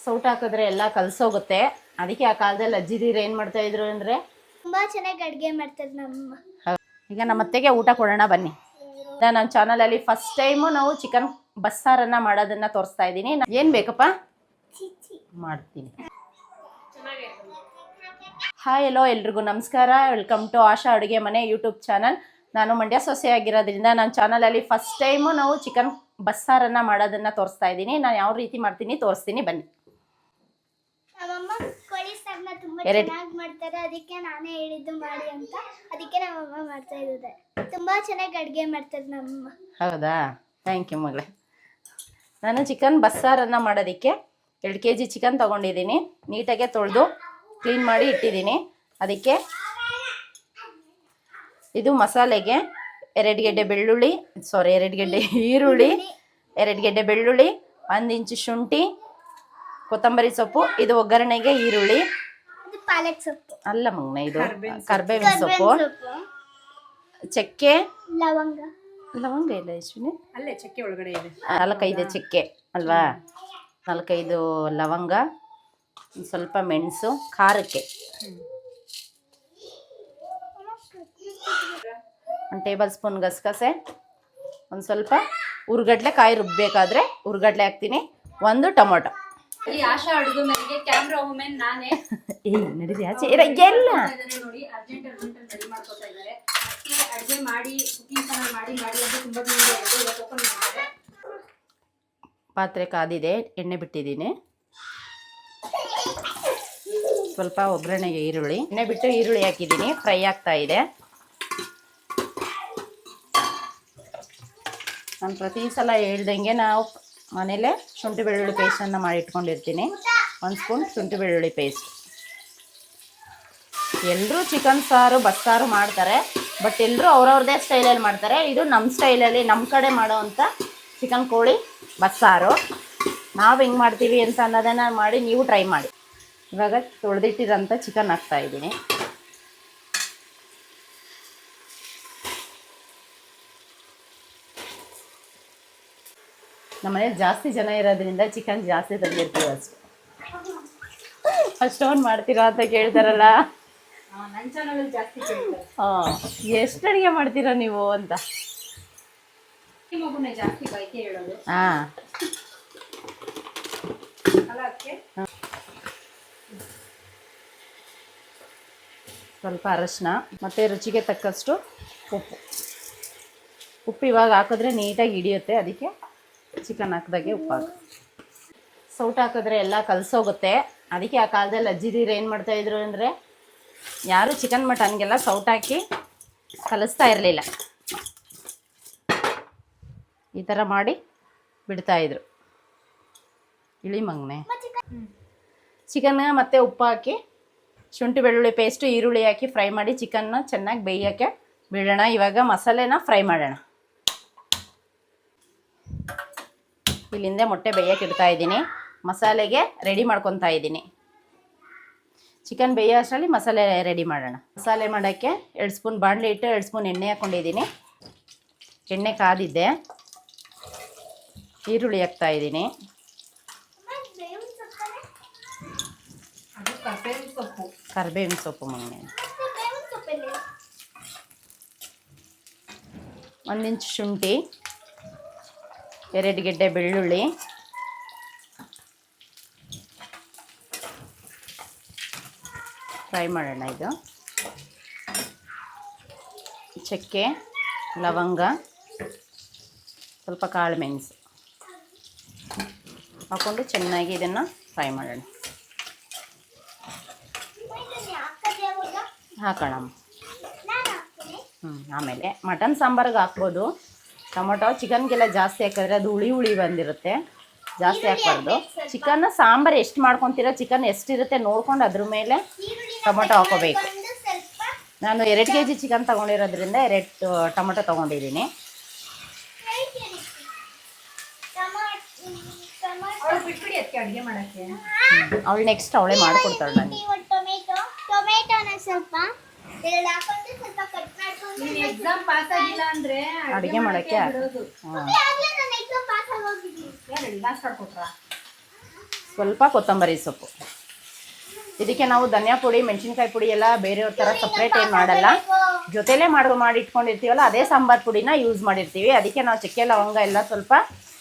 ಸೌಟ್ ಹಾಕಿದ್ರೆ ಎಲ್ಲ ಕಲಸೋಗುತ್ತೆ. ಅದಕ್ಕೆ ಆ ಕಾಲದಲ್ಲಿ ಅಜ್ಜಿದೀರು ಏನು ಮಾಡ್ತಾ ಇದ್ರು ಅಂದರೆ ತುಂಬಾ ಚೆನ್ನಾಗಿ ಅಡುಗೆ ಮಾಡ್ತಾರೆ ನಮ್ಮ. ಈಗ ನಮ್ಮ ಅತ್ತೆಗೆ ಊಟ ಕೊಡೋಣ ಬನ್ನಿ. ನಮ್ಮ ಚಾನಲಲ್ಲಿ ಫಸ್ಟ್ ಟೈಮು ನಾವು ಚಿಕನ್ ಬಸ್ಸಾರನ್ನು ಮಾಡೋದನ್ನು ತೋರಿಸ್ತಾ ಇದ್ದೀನಿ. ಏನು ಬೇಕಪ್ಪ ಮಾಡ್ತೀನಿ. ಹಾಯ್ ಎಲ್ಲೋ ಎಲ್ರಿಗೂ ನಮಸ್ಕಾರ. ವೆಲ್ಕಮ್ ಟು ಆಶಾ ಅಡುಗೆ ಮನೆ ಯೂಟ್ಯೂಬ್ ಚಾನಲ್. ನಾನು ಮಂಡ್ಯ ಸೊಸೆ ಆಗಿರೋದ್ರಿಂದ ನನ್ನ ಚಾನಲಲ್ಲಿ ಫಸ್ಟ್ ಟೈಮು ನಾವು ಚಿಕನ್ ಬಸ್ಸಾರನ್ನು ಮಾಡೋದನ್ನು ತೋರಿಸ್ತಾ ಇದ್ದೀನಿ. ನಾನು ಯಾವ ರೀತಿ ಮಾಡ್ತೀನಿ ತೋರಿಸ್ತೀನಿ ಬನ್ನಿ. ನಮ್ಮಮ್ಮ ಕೋಳಿ ಸಾರನ್ನ ತುಂಬಾ ಚೆನ್ನಾಗಿ ಮಾಡ್ತಾರೆ, ಅದಕ್ಕೆ ನಾನೇ ಹೇಳಿದ್ದು ಮಾಡಿ ಅಂತ. ಅದಕ್ಕೆ ನಮ್ಮಮ್ಮ ಮಾಡ್ತಾ ಇದ್ದಾರೆ. ತುಂಬಾ ಚೆನ್ನಾಗಿ ಅಡುಗೆ ಮಾಡ್ತಾರೆ ನಮ್ಮಮ್ಮ. ಹೌದಾ, ಥ್ಯಾಂಕ್ ಯು ಮಗಳೇ. ನಾನು ಚಿಕನ್ ಬಸ್ಸಾರನ್ನು ಮಾಡೋದಕ್ಕೆ 2 kg ಚಿಕನ್ ತೊಗೊಂಡಿದ್ದೀನಿ. ನೀಟಾಗೆ ತೊಳೆದು ಕ್ಲೀನ್ ಮಾಡಿ ಇಟ್ಟಿದ್ದೀನಿ. ಅದಕ್ಕೆ ಇದು ಮಸಾಲೆಗೆ 2 ಗೆಡ್ಡೆ ಬೆಳ್ಳುಳ್ಳಿ, 2 ಗೆಡ್ಡೆ ಈರುಳ್ಳಿ, 2 ಗೆಡ್ಡೆ ಬೆಳ್ಳುಳ್ಳಿ, 1 ಇಂಚು ಶುಂಠಿ, ಕೊತ್ತಂಬರಿ ಸೊಪ್ಪು, ಇದು ಒಗ್ಗರಣೆಗೆ ಈರುಳ್ಳಿ, ಪಾಲಕ್ ಸೊಪ್ಪು ಅಲ್ಲ ಮಗ್ನ, ಇದು ಕರ್ಬೇವಿನ ಸೊಪ್ಪು, ಚಕ್ಕೆ, ಲವಂಗ ಇಲ್ಲ ಯಶ್ವಿನಿ, ಅಲ್ಲೇ ಚಕ್ಕೆ ಒಳಗಡೆ ಇದೆ. 4-5 ಚಕ್ಕೆ ಅಲ್ವಾ, 4-5 ಲವಂಗ, ಸ್ವಲ್ಪ ಮೆಣಸು, ಖಾರಕ್ಕೆ 1 ಟೇಬಲ್ ಸ್ಪೂನ್ ಗಸಗಸೆ, ಒಂದು ಸ್ವಲ್ಪ ಉರ್ಗಡ್ಲೆ, ಕಾಯಿ ರುಬ್ಬಬೇಕಾದ್ರೆ ಉರ್ಗಡ್ಲೆ ಹಾಕ್ತೀನಿ, 1 ಟೊಮೊಟೊ. ಈ ಆಶಾ ಅಡುಗೆ ಮನೆಗೆ ಕ್ಯಾಮ್ರಾ ವುಮೆನ್ ನಾನೇ. ನಡೀರಿ ಆಚೆ ಎಲ್ಲ ನೋಡಿ, ಅರ್ಜೆಂಟ್ ರೆಡಿ ಮಾಡ್ಕೊತಾ ಇದ್ದಾರೆ. ಅಡುಗೆ ಮಾಡಿ ಕುಕಿಂಗ್ ಚಾನಲ್ ಮಾಡಿ ಅಂತ ತುಂಬಾ ದಿನ ಇವತ್ತು ಓಪನ್ ಮಾಡಿದ್ದಾರೆ. ಪಾತ್ರೆ ಕಾದಿದೆ, ಎಣ್ಣೆ ಬಿಟ್ಟಿದ್ದೀನಿ. ಸ್ವಲ್ಪ ಒಗ್ಗರಣೆಗೆ ಈರುಳ್ಳಿ, ಎಣ್ಣೆ ಬಿಟ್ಟು ಈರುಳ್ಳಿ ಹಾಕಿದ್ದೀನಿ, ಫ್ರೈ ಆಗ್ತಾ ಇದೆ. ನಾನು ಪ್ರತಿ ಸಲ ಹೇಳ್ದಂಗೆ ನಾವು ಮನೇಲೆ ಶುಂಠಿ ಬೆಳ್ಳುಳ್ಳಿ ಪೇಸ್ಟನ್ನು ಮಾಡಿ ಇಟ್ಕೊಂಡಿರ್ತೀನಿ. 1 ಸ್ಪೂನ್ ಶುಂಠಿ ಬೆಳ್ಳುಳ್ಳಿ ಪೇಸ್ಟ್. ಎಲ್ಲರೂ ಚಿಕನ್ ಸಾರು ಬಸ್ಸಾರು ಮಾಡ್ತಾರೆ, ಬಟ್ ಎಲ್ಲರೂ ಅವ್ರವ್ರದ್ದೇ ಸ್ಟೈಲಲ್ಲಿ ಮಾಡ್ತಾರೆ. ಇದು ನಮ್ಮ ಸ್ಟೈಲಲ್ಲಿ, ನಮ್ಮ ಕಡೆ ಮಾಡೋವಂಥ ಚಿಕನ್ ಕೋಳಿ ಬಸ್ಸಾರು. ನಾವು ಹೆಂಗೆ ಮಾಡ್ತೀವಿ ಅಂತ ಅನ್ನೋದನ್ನು ಮಾಡಿ ನೀವು ಟ್ರೈ ಮಾಡಿ. ಇವಾಗ ತೊಳೆದಿಟ್ಟಿರೋಂಥ ಚಿಕನ್ ಹಾಕ್ತಾಯಿದ್ದೀನಿ. ನಮ್ಮ ಮನೇಲಿ ಜಾಸ್ತಿ ಜನ ಇರೋದ್ರಿಂದ ಚಿಕನ್ ಜಾಸ್ತಿ ತಂದಿರ್ತೀವಿ ಅಷ್ಟೇ. ಅಷ್ಟೊಂದು ಮಾಡ್ತೀರಾ ಅಂತ ಕೇಳ್ತಾರಲ್ಲ, ನನ್ನ ಚಾನಲ್ ಜಾಸ್ತಿ ಕೇಳ್ತಾರೆ. ಎಷ್ಟು ಅಡುಗೆ ಮಾಡ್ತೀರಾ ನೀವು ಅಂತ. ಮಗುನೇ ಜಾಸ್ತಿ ಬೈಕೆ ಹೇಳೋದು. ಹಾಂ, ಸ್ವಲ್ಪ ಅರಶಿನ ಮತ್ತು ರುಚಿಗೆ ತಕ್ಕಷ್ಟು ಉಪ್ಪು ಇವಾಗ ಹಾಕಿದ್ರೆ ನೀಟಾಗಿ ಹಿಡಿಯುತ್ತೆ. ಅದಕ್ಕೆ ಚಿಕನ್ ಹಾಕಿದಾಗೆ ಉಪ್ಪು ಹಾಕಿ. ಸೌಟ್ ಹಾಕಿದ್ರೆ ಎಲ್ಲ ಕಲಸೋಗುತ್ತೆ. ಅದಕ್ಕೆ ಆ ಕಾಲದಲ್ಲಿ ಅಜ್ಜಿದೀರು ಏನು ಮಾಡ್ತಾಯಿದ್ರು ಅಂದರೆ, ಯಾರು ಚಿಕನ್ ಮಟನ್ಗೆಲ್ಲ ಸೌಟ್ ಹಾಕಿ ಕಲಿಸ್ತಾ ಇರಲಿಲ್ಲ. ಈ ಥರ ಮಾಡಿ ಬಿಡ್ತಾಯಿದ್ರು. ಇಳಿ ಮಗನೆ, ಚಿಕನ್ನ ಮತ್ತು ಉಪ್ಪು ಹಾಕಿ, ಶುಂಠಿ ಬೆಳ್ಳುಳ್ಳಿ ಪೇಸ್ಟು, ಈರುಳ್ಳಿ ಹಾಕಿ ಫ್ರೈ ಮಾಡಿ ಚಿಕನ್ನ ಚೆನ್ನಾಗಿ ಬೇಯೋಕ್ಕೆ ಬಿಡೋಣ. ಇವಾಗ ಮಸಾಲೆನ ಫ್ರೈ ಮಾಡೋಣ. ಇಲ್ಲಿಂದ ಮೊಟ್ಟೆ ಬೇಯಕ್ಕೆ ಇಡ್ತಾ ಇದ್ದೀನಿ. ಮಸಾಲೆಗೆ ರೆಡಿ ಮಾಡ್ಕೊತಾ ಇದ್ದೀನಿ. ಚಿಕನ್ ಬೇಯೋ ಅಷ್ಟರಲ್ಲಿ ಮಸಾಲೆ ರೆಡಿ ಮಾಡೋಣ. ಮಸಾಲೆ ಮಾಡೋಕ್ಕೆ 2 ಸ್ಪೂನ್ ಬಾಣಲೆ ಇಟ್ಟು 2 ಸ್ಪೂನ್ ಎಣ್ಣೆ ಹಾಕ್ಕೊಂಡಿದ್ದೀನಿ. ಎಣ್ಣೆ ಕಾದಿದ್ದೆ, ಈರುಳ್ಳಿ ಹಾಕ್ತಾ ಇದ್ದೀನಿ. ಕರ್ಬೇವಿನ ಸೊಪ್ಪು ಮಗನೆ, 1 ಇಂಚ್ ಶುಂಠಿ, 2 ಗೆಡ್ಡೆ ಬೆಳ್ಳುಳ್ಳಿ, ಫ್ರೈ ಮಾಡೋಣ. ಇದು ಚಕ್ಕೆ, ಲವಂಗ, ಸ್ವಲ್ಪ ಕಾಳು ಮೆಣಸು ಹಾಕ್ಕೊಂಡು ಚೆನ್ನಾಗಿ ಇದನ್ನು ಫ್ರೈ ಮಾಡೋಣ. ಹಾಕೋಣ. ಆಮೇಲೆ ಮಟನ್ ಸಾಂಬಾರಿಗೆ ಹಾಕ್ಬೋದು. ಟೊಮೊಟೊ ಚಿಕನ್ಗೆಲ್ಲ ಜಾಸ್ತಿ ಹಾಕಿದ್ರೆ ಅದು ಹುಳಿ ಬಂದಿರುತ್ತೆ, ಜಾಸ್ತಿ ಹಾಕ್ಬಾರ್ದು. ಚಿಕನ್ನ ಸಾಂಬಾರು ಎಷ್ಟು ಮಾಡ್ಕೊತೀರೋ, ಚಿಕನ್ ಎಷ್ಟಿರುತ್ತೆ ನೋಡ್ಕೊಂಡು ಅದ್ರ ಮೇಲೆ ಟೊಮೊಟೊ ಹಾಕೋಬೇಕು. ನಾನು 2 kg ಚಿಕನ್ ತೊಗೊಂಡಿರೋದ್ರಿಂದ 2 ಟೊಮೊಟೊ ತೊಗೊಂಡಿದ್ದೀನಿ. ಬಿಟ್ಬಿಡಿ ಅದಕ್ಕೆ ಅಡುಗೆ ಮಾಡೋಕ್ಕೆ. ಅವಳು ನೆಕ್ಸ್ಟ್ ಅವಳೇ ಮಾಡಿಕೊಡ್ತಾಳೆ ನನಗೆ. ಟೊಮೆಟೊನ ಸ್ವಲ್ಪ ಎಕ್ಸಾಮ್ ಪಾಸ್ ಆಗಿಲ್ಲ ಅಂದ್ರೆ ಅಡುಗೆ ಮಾಡೋಕ್ಕೆ ಲಾಸ್ಟ್ ಕೊಟ್ರಾ ಸ್ವಲ್ಪ ಕೊತ್ತಂಬರಿ ಸೊಪ್ಪು. ಇದಕ್ಕೆ ನಾವು ಧನಿಯಾ ಪುಡಿ ಮೆಣಸಿನ್ಕಾಯಿ ಪುಡಿ ಎಲ್ಲ ಬೇರೆಯವ್ರ ಥರ ಸಪ್ರೇಟ್ ಏನು ಮಾಡಲ್ಲ, ಜೊತೆಲೇ ಮಾಡಿ ಇಟ್ಕೊಂಡಿರ್ತೀವಲ್ಲ ಅದೇ ಸಾಂಬಾರು ಪುಡಿನ ಯೂಸ್ ಮಾಡಿರ್ತೀವಿ. ಅದಕ್ಕೆ ನಾವು ಚಕ್ಕೆ ಲವಂಗ ಎಲ್ಲ ಸ್ವಲ್ಪ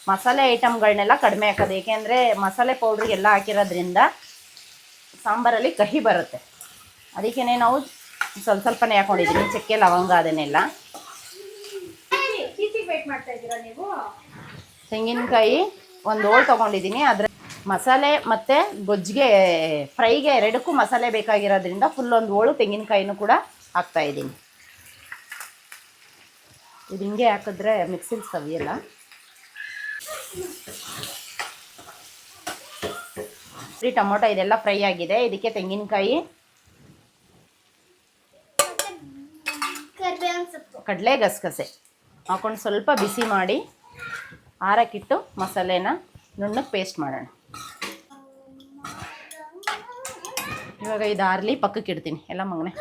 ಮಸಾಲೆ ಐಟಮ್ಗಳನ್ನೆಲ್ಲ ಕಡಿಮೆ ಹಾಕೋದು, ಏಕೆಂದರೆ ಮಸಾಲೆ ಪೌಡ್ರಿಗೆಲ್ಲ ಹಾಕಿರೋದ್ರಿಂದ ಸಾಂಬಾರಲ್ಲಿ ಕಹಿ ಬರುತ್ತೆ. ಅದಕ್ಕೇ ನಾವು ಸ್ವಲ್ಪನೇ ಹಾಕೊಂಡಿದ್ದೀನಿ ಚಕ್ಕೆ ಲವಂಗ ಅದನ್ನೆಲ್ಲ. ತೆಂಗಿನಕಾಯಿ ಒಂದು ಹೋಳು ತೊಗೊಂಡಿದ್ದೀನಿ. ಅದರ ಮಸಾಲೆ ಮತ್ತು ಗೊಜ್ಜಿಗೆ ಫ್ರೈಗೆ ಎರಡಕ್ಕೂ ಮಸಾಲೆ ಬೇಕಾಗಿರೋದ್ರಿಂದ ಫುಲ್ ಒಂದು ಹೋಳು ತೆಂಗಿನಕಾಯಿನೂ ಕೂಡ ಹಾಕ್ತಾಯಿದ್ದೀನಿ. ಇದು ಹಿಂಗೆ ಹಾಕಿದ್ರೆ ಮಿಕ್ಸಿಲಿ ಸವಿಯಲ್ಲ. ಟೊಮೊಟೊ ಇದೆಲ್ಲ ಫ್ರೈ ಆಗಿದೆ. ಇದಕ್ಕೆ ತೆಂಗಿನಕಾಯಿ, ಕಡಲೆ, ಗಸಗಸೆ ಹಾಕೊಂಡು ಸ್ವಲ್ಪ ಬಿಸಿ ಮಾಡಿ ಆರಕ್ಕಿಟ್ಟು ಮಸಾಲೆನ ನುಣ್ಣಗೆ ಪೇಸ್ಟ್ ಮಾಡೋಣ. ಇವಾಗ ಇದು ಆರ್ಲಿ ಪಕ್ಕಕ್ಕೆ ಇಡ್ತೀನಿ ಎಲ್ಲ ಮಗನೇ.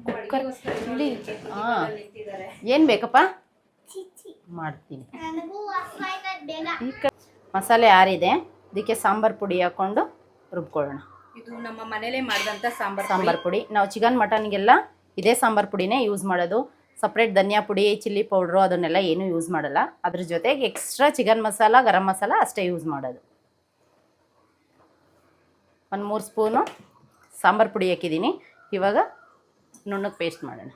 ಕುಕ್ಕರ್ ಇಲ್ಲಿ ಹಾಂ ಏನು ಬೇಕಪ್ಪ ಮಾಡ್ತೀನಿ. ಈ ಮಸಾಲೆ ಆರಿದೆ. ಇದಕ್ಕೆ ಸಾಂಬಾರು ಪುಡಿ ಹಾಕ್ಕೊಂಡು ರುಬ್ಕೊಳ್ಳೋಣ. ಇದು ನಮ್ಮ ಮನೇಲೇ ಮಾಡಿದಂಥ ಸಾಂಬಾರು ಪುಡಿ. ನಾವು ಚಿಕನ್ ಮಟನ್ಗೆಲ್ಲ ಇದೇ ಸಾಂಬಾರು ಪುಡಿನೇ ಯೂಸ್ ಮಾಡೋದು. ಸಪ್ರೇಟ್ ಧನಿಯಾ ಪುಡಿ, ಚಿಲ್ಲಿ ಪೌಡ್ರು ಅದನ್ನೆಲ್ಲ ಏನೂ ಯೂಸ್ ಮಾಡಲ್ಲ. ಅದ್ರ ಜೊತೆಗೆ ಎಕ್ಸ್ಟ್ರಾ ಚಿಕನ್ ಮಸಾಲ, ಗರಂ ಮಸಾಲ ಅಷ್ಟೇ ಯೂಸ್ ಮಾಡೋದು. ಒಂದು 3 ಸ್ಪೂನು ಸಾಂಬಾರು ಪುಡಿ ಹಾಕಿದ್ದೀನಿ. ಇವಾಗ ನುಣ್ಣಗೆ ಪೇಸ್ಟ್ ಮಾಡೋಣ.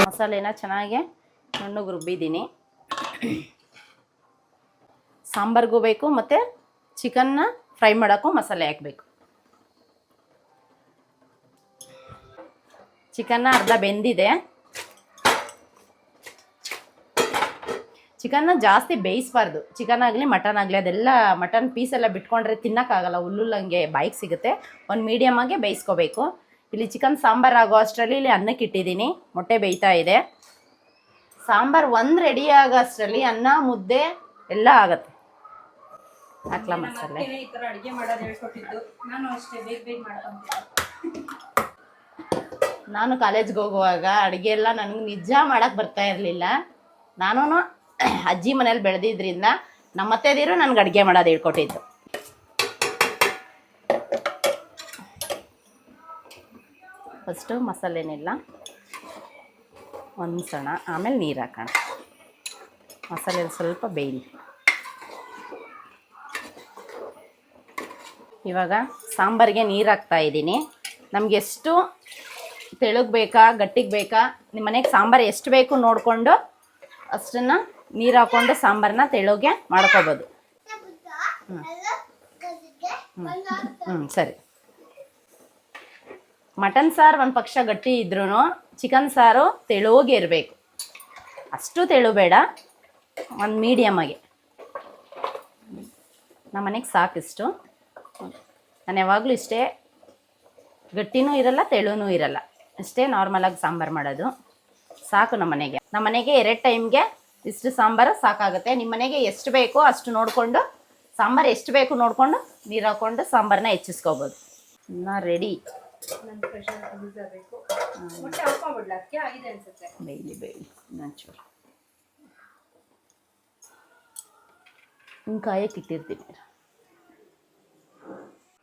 ಮಸಾಲೆನ ಚೆನ್ನಾಗಿ ನುಣ್ಣಗೆ ರುಬ್ಬಿದ್ದೀನಿ. ಸಾಂಬಾರ್ಗೂ ಬೇಕು ಮತ್ತು ಚಿಕನ್ನ ಫ್ರೈ ಮಾಡೋಕ್ಕೂ ಮಸಾಲೆ ಹಾಕಬೇಕು. ಚಿಕನ್ನ ಅರ್ಧ ಬೆಂದಿದೆ. ಚಿಕನ್ನ ಜಾಸ್ತಿ ಬೇಯಿಸಬಾರ್ದು. ಚಿಕನ್ ಆಗಲಿ ಮಟನ್ ಆಗಲಿ ಅದೆಲ್ಲ ಮಟನ್ ಪೀಸೆಲ್ಲ ಬಿಟ್ಕೊಂಡ್ರೆ ತಿನ್ನೋಕ್ಕಾಗಲ್ಲ, ಹುಲ್ಲುಲ್ಲಂಗೆ ಬಾಯಿಗೆ ಸಿಗುತ್ತೆ. ಒಂದು ಮೀಡಿಯಮ್ ಆಗಿ ಬೇಯಿಸ್ಕೋಬೇಕು. ಇಲ್ಲಿ ಚಿಕನ್ ಸಾಂಬಾರು ಆಗೋ ಅಷ್ಟರಲ್ಲಿ ಇಲ್ಲಿ ಅನ್ನಕ್ಕೆ ಇಟ್ಟಿದ್ದೀನಿ. ಮೊಟ್ಟೆ ಬೇಯ್ತಾ ಇದೆ. ಸಾಂಬಾರು ಒಂದು ರೆಡಿ ಆಗೋ ಅಷ್ಟರಲ್ಲಿ ಅನ್ನ ಮುದ್ದೆ ಎಲ್ಲ ಆಗುತ್ತೆ. ಹಾಕ್ಲಾ ಮಸಾಲೆ. ಈ ಥರ ಅಡುಗೆ ಮಾಡೋದು ಹೇಳ್ಕೊಟ್ಟಿದ್ದು. ನಾನು ಅಷ್ಟೇ ಬೇಗ ಮಾಡ್ಕೊಂತೀನಿ. ನಾನು ಕಾಲೇಜ್ಗೆ ಹೋಗುವಾಗ ಅಡುಗೆ ಎಲ್ಲ ನನಗೆ ನಿಜ ಮಾಡೋಕ್ಕೆ ಬರ್ತಾ ಇರಲಿಲ್ಲ. ನಾನು ಅಜ್ಜಿ ಮನೇಲಿ ಬೆಳೆದಿದ್ರಿಂದ ನಮ್ಮ ಅತ್ತೆದಿರು ನನಗೆ ಅಡುಗೆ ಮಾಡೋದು ಹೇಳ್ಕೊಟ್ಟಿದ್ದು. ಫಸ್ಟು ಮಸಾಲೆನೆಲ್ಲ ಹೊಂದ್ಸೋಣ, ಆಮೇಲೆ ನೀರು ಹಾಕೋಣ. ಮಸಾಲೆ ಸ್ವಲ್ಪ ಬೇಯಲಿ. ಇವಾಗ ಸಾಂಬಾರಿಗೆ ನೀರು ಹಾಕ್ತಾ ಇದ್ದೀನಿ. ನಮ್ಗೆ ಎಷ್ಟು ತೆಳುಗೆ ಬೇಕಾ ಗಟ್ಟಿಗೆ ಬೇಕಾ, ನಿಮ್ಮ ಮನೆಗೆ ಸಾಂಬಾರು ಎಷ್ಟು ಬೇಕು ನೋಡಿಕೊಂಡು ಅಷ್ಟನ್ನು ನೀರು ಹಾಕ್ಕೊಂಡು ಸಾಂಬಾರನ್ನ ತೆಳುಗೆ ಮಾಡ್ಕೋಬೋದು. ಸರಿ. ಮಟನ್ ಸಾರು ಒಂದು ಪಕ್ಷ ಗಟ್ಟಿ ಇದ್ರೂ ಚಿಕನ್ ಸಾರು ತೆಳುಗೆ ಇರಬೇಕು. ಅಷ್ಟು ತೆಳು ಬೇಡ, ಒಂದು ಮೀಡಿಯಮಾಗಿ. ನಮ್ಮ ಮನೆಗೆ ಸಾಕಿಷ್ಟು. ನಾನು ಯಾವಾಗಲೂ ಇಷ್ಟೇ, ಗಟ್ಟಿನೂ ಇರಲ್ಲ ತೆಳುನೂ ಇರಲ್ಲ, ಅಷ್ಟೇ ನಾರ್ಮಲಾಗಿ ಸಾಂಬಾರು ಮಾಡೋದು. ಸಾಕು ನಮ್ಮ ಮನೆಗೆ 2 ಟೈಮ್ಗೆ ಇಷ್ಟು ಸಾಂಬಾರು ಸಾಕಾಗುತ್ತೆ. ನಿಮ್ಮ ಮನೆಗೆ ಎಷ್ಟು ಬೇಕೋ ಅಷ್ಟು ನೋಡಿಕೊಂಡು ಸಾಂಬಾರು ಎಷ್ಟು ಬೇಕು ನೋಡಿಕೊಂಡು ನೀರು ಹಾಕ್ಕೊಂಡು ಸಾಂಬಾರನ್ನ ಹೆಚ್ಚಿಸ್ಕೋಬೋದು. ಇನ್ನು ರೆಡಿ. ಬೇಯಲಿ ನಂಚೂರು ಹಿಂಗೆ ಕಾಯಕ್ಕೆ ಇಟ್ಟಿರ್ತೀನಿ.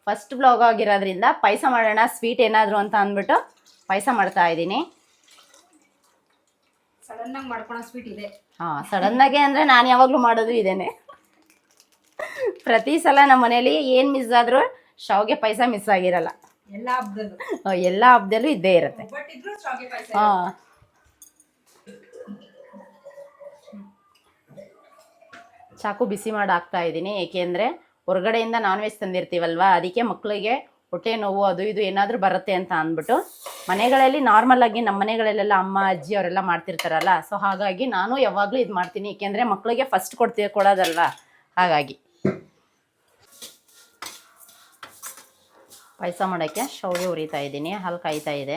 ಫಸ್ಟ್ ಬ್ಲಾಗ್ ಆಗಿರೋದ್ರಿಂದ ಪಾಯಸ ಮಾಡೋಣ, ಸ್ವೀಟ್ ಏನಾದರೂ ಅಂತ ಅಂದ್ಬಿಟ್ಟು ಪಾಯಸ ಮಾಡ್ತಾ ಇದ್ದೀನಿ. ಸಡನ್ನಾಗಿ ಮಾಡ್ಕೊಳೋ ಸ್ವೀಟ್ ಇದೆ. ಹಾಂ, ಸಡನ್ನಾಗೆ ಅಂದರೆ ನಾನು ಯಾವಾಗಲೂ ಮಾಡೋದು ಇದೇನೆ. ಪ್ರತಿ ಸಲ ನಮ್ಮ ಮನೇಲಿ ಏನು ಮಿಸ್ ಆದರೂ ಶಾವಿಗೆ ಪಾಯಸ ಮಿಸ್ ಆಗಿರಲ್ಲ. ಎಲ್ಲ ಹಬ್ಬದಲ್ಲೂ ಇದ್ದೇ ಇರುತ್ತೆ. ಹಾಂ, ಚಾಕು ಬಿಸಿ ಮಾಡಿ ಹಾಕ್ತಾ ಇದ್ದೀನಿ. ಏಕೆಂದರೆ ಹೊರಗಡೆಯಿಂದ ನಾನ್ ವೆಜ್ ತಂದಿರ್ತೀವಲ್ವ, ಅದಕ್ಕೆ ಮಕ್ಕಳಿಗೆ ಹೊಟ್ಟೆ ನೋವು ಅದು ಇದು ಏನಾದರೂ ಬರುತ್ತೆ ಅಂತ ಅಂದ್ಬಿಟ್ಟು ಮನೆಗಳಲ್ಲಿ ನಾರ್ಮಲಾಗಿ ನಮ್ಮ ಮನೆಗಳಲ್ಲೆಲ್ಲ ಅಮ್ಮ ಅಜ್ಜಿ ಅವರೆಲ್ಲ ಮಾಡ್ತಿರ್ತಾರಲ್ಲ, ಸೊ ಹಾಗಾಗಿ ನಾನು ಯಾವಾಗಲೂ ಇದು ಮಾಡ್ತೀನಿ. ಏಕೆಂದರೆ ಮಕ್ಕಳಿಗೆ ಫಸ್ಟ್ ಕೊಡೋದಲ್ವ, ಹಾಗಾಗಿ. ಪಾಯಸ ಮಾಡೋಕ್ಕೆ ಶಾವಿಗೆ ಹುರಿತಾ ಇದ್ದೀನಿ. ಹಾಲು ಕಾಯ್ತಾ ಇದೆ.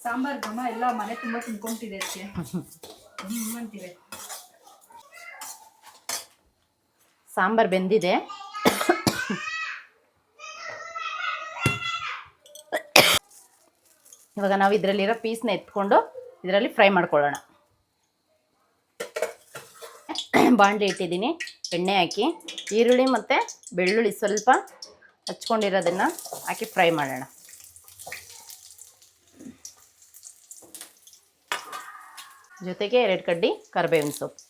ಸಾಂಬಾರ್ ಘಮ ಎಲ್ಲ ಮನೆ ತುಂಬ ತುಂಬ್ಕೊಂತಿದೆ. ಸಾಂಬಾರು ಬೆಂದಿದೆ. ಇವಾಗ ನಾವು ಇದರಲ್ಲಿರೋ ಪೀಸ್ನ ಎತ್ಕೊಂಡು ಇದರಲ್ಲಿ ಫ್ರೈ ಮಾಡ್ಕೊಳ್ಳೋಣ. ಬಾಣಲಿ ಇಟ್ಟಿದ್ದೀನಿ, ಎಣ್ಣೆ ಹಾಕಿ ಈರುಳ್ಳಿ ಮತ್ತು ಬೆಳ್ಳುಳ್ಳಿ ಸ್ವಲ್ಪ ಹಚ್ಕೊಂಡಿರೋದನ್ನು ಹಾಕಿ ಫ್ರೈ ಮಾಡೋಣ. ಜೊತೆಗೆ 2 ಕಡ್ಡಿ ಕರಿಬೇವಿನ ಸೊಪ್ಪು,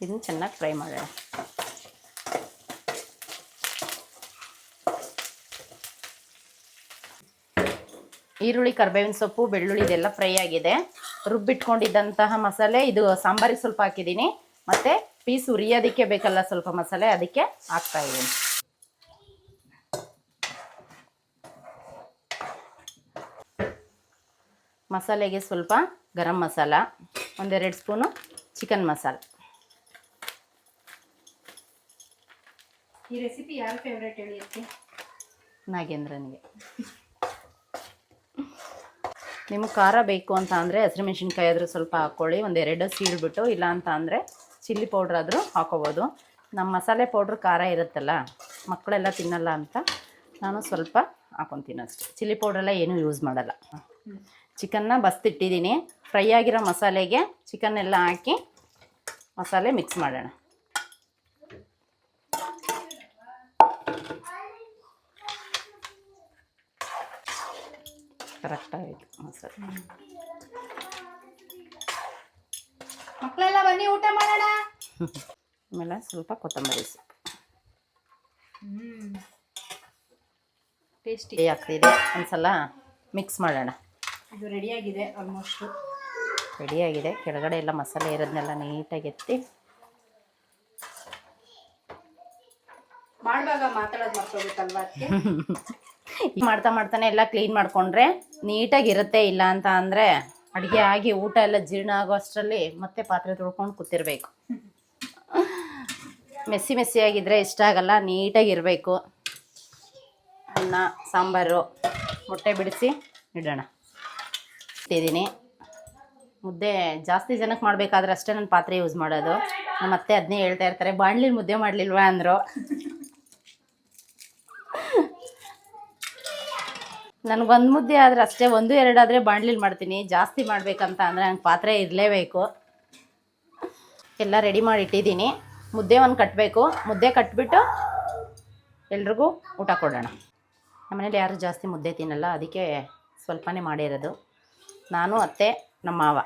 ಇದನ್ನು ಚೆನ್ನಾಗಿ ಫ್ರೈ ಮಾಡೋಣ. ಈರುಳ್ಳಿ, ಕರಿಬೇವಿನ ಸೊಪ್ಪು, ಬೆಳ್ಳುಳ್ಳಿ ಇದೆಲ್ಲ ಫ್ರೈ ಆಗಿದೆ. ರುಬ್ಬಿಟ್ಕೊಂಡಿದ್ದಂತಹ ಮಸಾಲೆ ಇದು ಸಾಂಬಾರಿಗೆ ಸ್ವಲ್ಪ ಹಾಕಿದ್ದೀನಿ, ಮತ್ತು ಪೀಸ್ ಉರಿಯೋದಕ್ಕೆ ಬೇಕಲ್ಲ ಸ್ವಲ್ಪ ಮಸಾಲೆ, ಅದಕ್ಕೆ ಹಾಕ್ತಾ ಇದ್ದೀನಿ. ಮಸಾಲೆಗೆ ಸ್ವಲ್ಪ ಗರಂ ಮಸಾಲ, 1-2 ಸ್ಪೂನು ಚಿಕನ್ ಮಸಾಲ. ಈ ರೆಸಿಪಿ ಯಾರ ಫೇವ್ರೇಟ್ ಹೇಳಿ? ನಾಗೇಂದ್ರನಿಗೆ. ನಿಮಗೆ ಖಾರ ಬೇಕು ಅಂತ ಅಂದರೆ ಹಸಿಮೆಣ್ಸಿನ್ಕಾಯಿ ಆದರೂ ಸ್ವಲ್ಪ ಹಾಕ್ಕೊಳ್ಳಿ, 1-2 ಸೀಳ್ಬಿಟ್ಟು, ಇಲ್ಲ ಅಂತ ಅಂದರೆ ಚಿಲ್ಲಿ ಪೌಡ್ರ್ ಆದರೂ ಹಾಕೋಬೋದು. ನಮ್ಮ ಮಸಾಲೆ ಪೌಡ್ರ್ ಖಾರ ಇರುತ್ತಲ್ಲ, ಮಕ್ಕಳೆಲ್ಲ ತಿನ್ನಲ್ಲ ಅಂತ ನಾನು ಸ್ವಲ್ಪ ಹಾಕೊತೀನಿ ಅಷ್ಟೆ. ಚಿಲ್ಲಿ ಪೌಡ್ರೆಲ್ಲ ಏನೂ ಯೂಸ್ ಮಾಡಲ್ಲ. ಚಿಕನ್ನ ಬಸ್ತಿಟ್ಟಿದ್ದೀನಿ. ಫ್ರೈ ಆಗಿರೋ ಮಸಾಲೆಗೆ ಚಿಕನ್ನೆಲ್ಲ ಹಾಕಿ ಮಸಾಲೆ ಮಿಕ್ಸ್ ಮಾಡೋಣ. ಕರೆಕ್ಟಾಗಿತ್ತು ಮಸಾಲೆ. ಮಕ್ಕಳೆಲ್ಲ ಬನ್ನಿ ಊಟ ಮಾಡೋಣ. ಆಮೇಲೆ ಸ್ವಲ್ಪ ಕೊತ್ತಂಬರಿ ಸೊಪ್ಪು ಟೇಸ್ಟಿ ಆಗ್ತಿದೆ. ಒಂದ್ಸಲ ಮಿಕ್ಸ್ ಮಾಡೋಣ. ಇದು ರೆಡಿಯಾಗಿದೆ, ಆಲ್ಮೋಸ್ಟು ರೆಡಿಯಾಗಿದೆ. ಕೆಳಗಡೆ ಎಲ್ಲ ಮಸಾಲೆ ಇರೋದನ್ನೆಲ್ಲ ನೀಟಾಗಿ ಎತ್ತಿ ಮಾಡುವಾಗ ಮಾತಾಡೋದು ಮರ್ತೋಗುತ್ತಲ್ವಾ ಅದಕ್ಕೆ. ಮಾಡ್ತಾ ಮಾಡ್ತಾನೆ ಎಲ್ಲ ಕ್ಲೀನ್ ಮಾಡಿಕೊಂಡ್ರೆ ನೀಟಾಗಿರುತ್ತೆ. ಇಲ್ಲ ಅಂತ ಅಂದರೆ ಅಡುಗೆ ಆಗಿ ಊಟ ಎಲ್ಲ ಜೀರ್ಣ ಆಗೋ ಅಷ್ಟರಲ್ಲಿ ಮತ್ತೆ ಪಾತ್ರೆ ತೊಳ್ಕೊಂಡು ಕೂತಿರ್ಬೇಕು. ಮೆಸ್ಸಿ ಆಗಿದ್ದರೆ ಇಷ್ಟ ಆಗಲ್ಲ, ನೀಟಾಗಿರಬೇಕು. ಅನ್ನ, ಸಾಂಬಾರು, ಮೊಟ್ಟೆ ಬಿಡಿಸಿ ಇಡೋಣ. ಇಟ್ಟಿದ್ದೀನಿ. ಮುದ್ದೆ ಜಾಸ್ತಿ ಜನಕ್ಕೆ ಮಾಡಬೇಕಾದ್ರೆ ಅಷ್ಟೇ ನಾನು ಪಾತ್ರೆ ಯೂಸ್ ಮಾಡೋದು. ನಮ್ಮ ಅತ್ತೆ ಅದನ್ನೇ ಹೇಳ್ತಾ ಇರ್ತಾರೆ, ಬಾಣಲಿ ಮುದ್ದೆ ಮಾಡಲಿಲ್ವಾ ಅಂದರು. ನನಗೊಂದು ಮುದ್ದೆ ಆದರೆ ಅಷ್ಟೇ, 1-2 ಆದರೆ ಬಾಣಲಿಲಿ ಮಾಡ್ತೀನಿ. ಜಾಸ್ತಿ ಮಾಡಬೇಕಂತ ಅಂದರೆ ನಂಗೆ ಪಾತ್ರೆ ಇರಲೇಬೇಕು. ಎಲ್ಲ ರೆಡಿ ಮಾಡಿ ಇಟ್ಟಿದ್ದೀನಿ. ಮುದ್ದೆ ಒಂದು ಕಟ್ಟಬೇಕು. ಮುದ್ದೆ ಕಟ್ಬಿಟ್ಟು ಎಲ್ರಿಗೂ ಊಟ ಕೊಡೋಣ. ನಮ್ಮನೇಲಿ ಯಾರು ಜಾಸ್ತಿ ಮುದ್ದೆ ತಿನ್ನಲ್ಲ, ಅದಕ್ಕೆ ಸ್ವಲ್ಪನೇ ಮಾಡಿರೋದು. ನಾನು, ಅತ್ತೆ, ನಮ್ಮ ಮಾವ,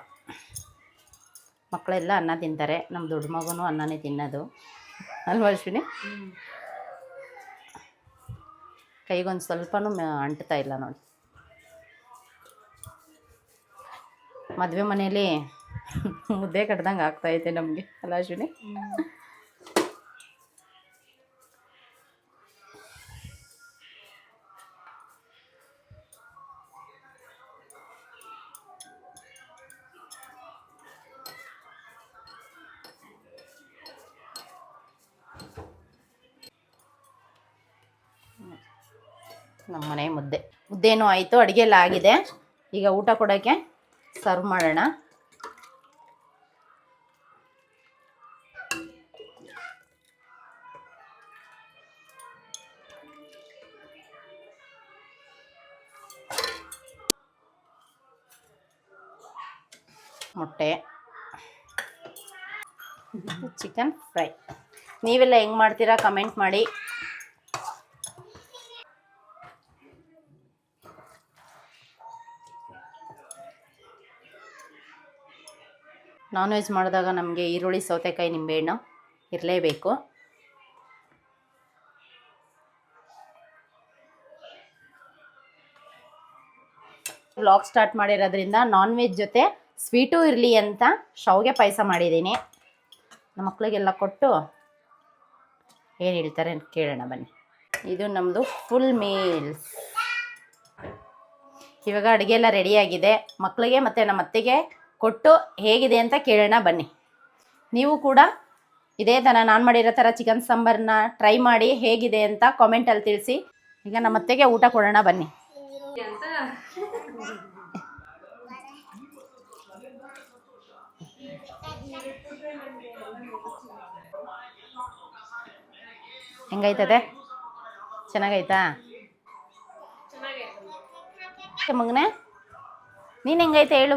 ಮಕ್ಕಳೆಲ್ಲ ಅನ್ನ ತಿಂತಾರೆ. ನಮ್ಮ ದೊಡ್ಡ ಮಗನೂ ಅನ್ನನೇ ತಿನ್ನೋದು ಅಲ್ವಾ ಅಶ್ವಿನಿ? ಕೈಗೊಂದು ಸ್ವಲ್ಪನೂ ಅಂಟ್ತಾ ಇಲ್ಲ ನೋಡಿ. ಮದುವೆ ಮನೇಲಿ ಮುದ್ದೆ ಕಟ್ದಂಗೆ ಆಗ್ತಾಯಿದೆ ನಮಗೆ ಅಲ್ಲ ಅಶ್ವಿನಿ? ನಮ್ಮನೆ ಮುದ್ದೇನೂ ಆಯಿತು, ಅಡುಗೆ ಎಲ್ಲ ಆಗಿದೆ. ಈಗ ಊಟ ಕೊಡೋಕ್ಕೆ ಸರ್ವ್ ಮಾಡೋಣ. ಮೊಟ್ಟೆ, ಚಿಕನ್ ಫ್ರೈ. ನೀವೆಲ್ಲ ಹೆಂಗೆ ಮಾಡ್ತೀರಾ ಕಮೆಂಟ್ ಮಾಡಿ. ನಾನ್ ವೆಜ್ ಮಾಡಿದಾಗ ನಮಗೆ ಈರುಳ್ಳಿ, ಸೌತೆಕಾಯಿ, ನಿಂಬೆಹಣ್ಣು ಇರಲೇಬೇಕು. ವ್ಲಾಗ್ ಸ್ಟಾರ್ಟ್ ಮಾಡಿರೋದ್ರಿಂದ ನಾನ್ ವೆಜ್ ಜೊತೆ ಸ್ವೀಟೂ ಇರಲಿ ಅಂತ ಶಾವಿಗೆ ಪಾಯಸ ಮಾಡಿದ್ದೀನಿ. ನಮ್ಮ ಮಕ್ಕಳಿಗೆಲ್ಲ ಕೊಟ್ಟು ಏನು ಹೇಳ್ತಾರೆ ಕೇಳೋಣ ಬನ್ನಿ. ಇದು ನಮ್ಮದು ಫುಲ್ ಮೀಲ್ಸ್. ಇವಾಗ ಅಡುಗೆ ಎಲ್ಲ ರೆಡಿಯಾಗಿದೆ. ಮಕ್ಕಳಿಗೆ ಮತ್ತು ನಮ್ಮ ಅತ್ತೆಗೆ ಕೊಟ್ಟು ಹೇಗಿದೆ ಅಂತ ಕೇಳೋಣ ಬನ್ನಿ. ನೀವು ಕೂಡ ಇದೇ ಥರ ನಾನು ಮಾಡಿರೋ ಥರ ಚಿಕನ್ ಸಾಂಬಾರನ್ನ ಟ್ರೈ ಮಾಡಿ ಹೇಗಿದೆ ಅಂತ ಕಾಮೆಂಟಲ್ಲಿ ತಿಳಿಸಿ. ಈಗ ನಮ್ಮ ಅತ್ತೆಗೆ ಊಟ ಕೊಡೋಣ ಬನ್ನಿ. ಅಂತ ಹೆಂಗೈತದೆ? ಚೆನ್ನಾಗೈತಾ ಮಗನೇ? ನೀನು ಹೆಂಗೈತೆ ಹೇಳು.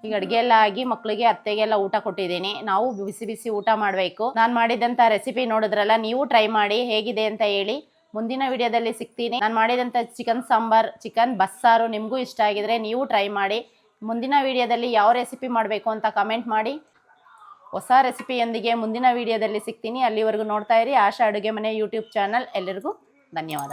ಈಗ ಅಡುಗೆ ಎಲ್ಲ ಆಗಿ ಮಕ್ಕಳಿಗೆ ಅತ್ತೆಗೆಲ್ಲ ಊಟ ಕೊಟ್ಟಿದ್ದೀನಿ. ನಾವು ಬಿಸಿ ಬಿಸಿ ಊಟ ಮಾಡಬೇಕು. ನಾನು ಮಾಡಿದಂಥ ರೆಸಿಪಿ ನೋಡಿದ್ರಲ್ಲ, ನೀವು ಟ್ರೈ ಮಾಡಿ ಹೇಗಿದೆ ಅಂತ ಹೇಳಿ. ಮುಂದಿನ ವಿಡಿಯೋದಲ್ಲಿ ಸಿಗ್ತೀನಿ. ನಾನು ಮಾಡಿದಂಥ ಚಿಕನ್ ಸಾಂಬಾರ್, ಚಿಕನ್ ಬಸ್ಸಾರು ನಿಮಗೂ ಇಷ್ಟ ಆಗಿದ್ರೆ ನೀವು ಟ್ರೈ ಮಾಡಿ. ಮುಂದಿನ ವಿಡಿಯೋದಲ್ಲಿ ಯಾವ ರೆಸಿಪಿ ಮಾಡಬೇಕು ಅಂತ ಕಮೆಂಟ್ ಮಾಡಿ. ಹೊಸ ರೆಸಿಪಿಯೊಂದಿಗೆ ಮುಂದಿನ ವಿಡಿಯೋದಲ್ಲಿ ಸಿಗ್ತೀನಿ. ಅಲ್ಲಿವರೆಗೂ ನೋಡ್ತಾ ಇರಿ ಆಶಾ ಅಡುಗೆ ಮನೆ ಯೂಟ್ಯೂಬ್ ಚಾನಲ್. ಎಲ್ಲರಿಗೂ ಧನ್ಯವಾದ.